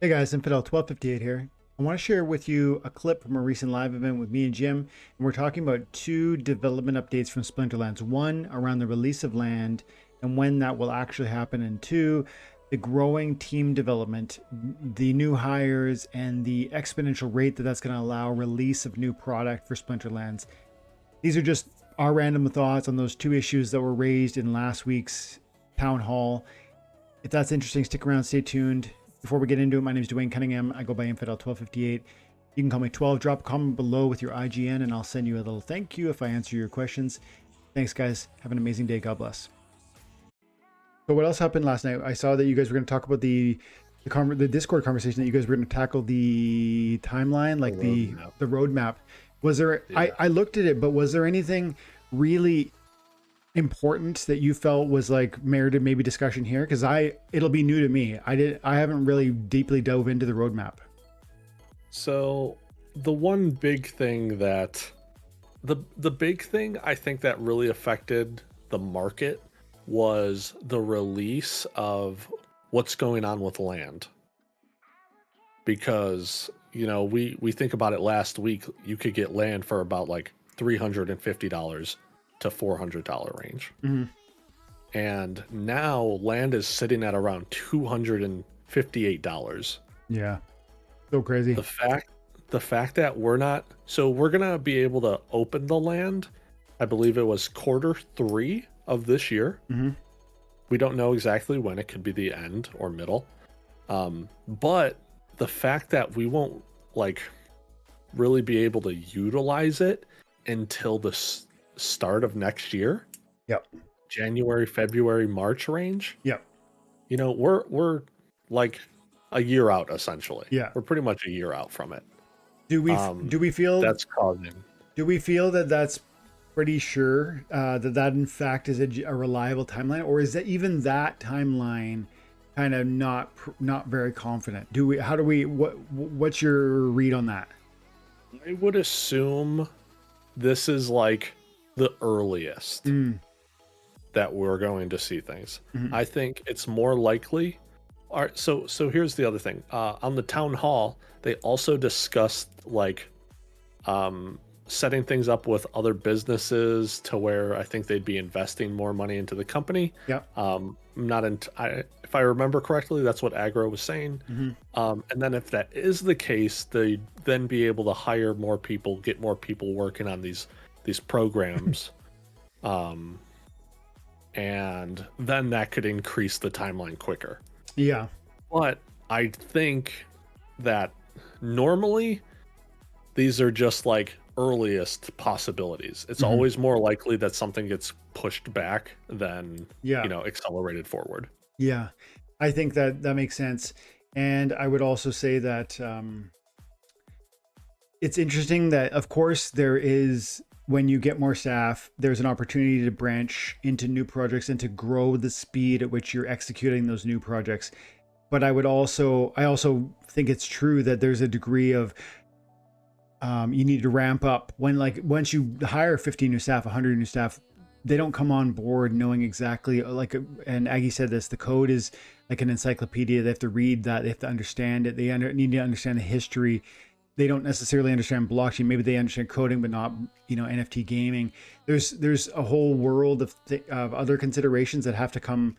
Hey guys, Infidel 1258 here. I want to share with you a clip from a recent live event with me and Jim, and we're talking about two development updates from Splinterlands. One, around the release of land and when that will actually happen, and two, the growing team development, the new hires, and the exponential rate that that's going to allow release of new product for Splinterlands. These are just our random thoughts on those two issues that were raised in last week's town hall. If that's interesting, stick around, stay tuned. Before we get into it, my name is Dwayne Cunningham. I go by Infidel 1258. You can call me 12. Drop a comment below with your IGN, and I'll send you a little thank you if I answer your questions. Thanks, guys. Have an amazing day. God bless. So what else happened last night? I saw that you guys were going to talk about the Discord conversation, that you guys were going to tackle the timeline, like the roadmap. Was there? Yeah. I looked at it, but was there anything really important that you felt was like merited maybe discussion here? Because it'll be new to me. I haven't really deeply dove into the roadmap. So the one big thing that the big thing I think that really affected the market was the release of what's going on with land. Because, you know, we think about it, last week you could get land for about like $350 to $400 range. Mm-hmm. And now land is sitting at around $258. Yeah. So crazy. The fact that we're gonna be able to open the land, I believe it was Q3 of this year. Mm-hmm. We don't know exactly when. It could be the end or middle. But the fact that we won't like really be able to utilize it until the start of next year. Yep. January, February, March range. Yep. You know, we're like a year out essentially. Yeah. We're pretty much a year out from it. Do we feel that's causing? Do we feel that that's pretty sure that in fact is a reliable timeline, or is that even that timeline kind of not very confident? What's your read on that? I would assume this is like the earliest that we're going to see things. Mm-hmm. I think it's more likely. All right, so here's the other thing. On the town hall, they also discussed like setting things up with other businesses to where I think they'd be investing more money into the company. Yeah. If I remember correctly, that's what Agro was saying. Mm-hmm. And then if that is the case, they'd then be able to hire more people, get more people working on these programs. And then that could increase the timeline quicker. Yeah. But I think that normally these are just like earliest possibilities. It's always more likely that something gets pushed back than, accelerated forward. Yeah. I think that makes sense. And I would also say that it's interesting that, of course, there is, when you get more staff, there's an opportunity to branch into new projects and to grow the speed at which you're executing those new projects. But I also think it's true that there's a degree of you need to ramp up when, like, once you hire 50 new staff, 100 new staff, they don't come on board knowing exactly, like, and Aggie said this, the code is like an encyclopedia. They have to read that. They have to understand it. They need to understand the history. They don't necessarily understand blockchain. Maybe they understand coding, but not, NFT gaming. There's a whole world of other considerations that have to come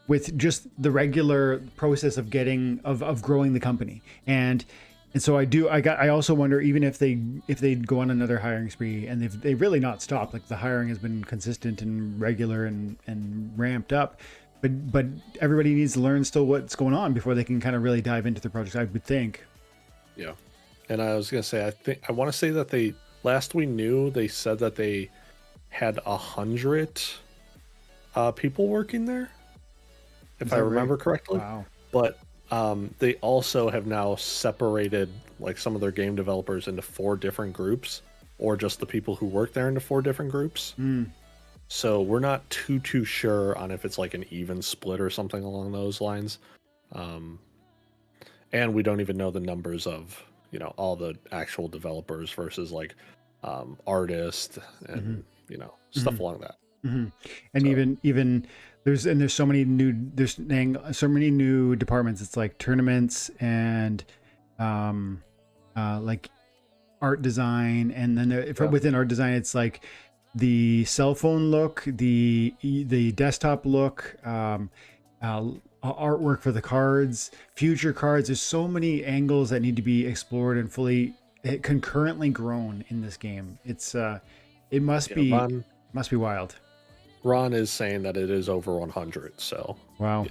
with just the regular process of growing the company. And so I also wonder, even if they go on another hiring spree, and they've really not stopped, like the hiring has been consistent and regular and ramped up, but everybody needs to learn still what's going on before they can kind of really dive into the project, I would think. Yeah. And I was going to say, I want to say that last we knew, they said that they had 100 people working there, if I remember correctly. Wow. But they also have now separated like some of their game developers into 4 different groups, or just the people who work there into 4 different groups. So we're not too sure on if it's like an even split or something along those lines. And we don't even know the numbers of, all the actual developers versus like artists and, stuff along that. Hmm. And So even there's so many new departments. It's like tournaments and um like art design, and then yeah, within art design it's like the cell phone look, the desktop look, artwork for the cards, future cards. There's so many angles that need to be explored and fully concurrently grown in this game. It yeah. Ron must be wild. Ron is saying that it is over 100. So Wow. yeah.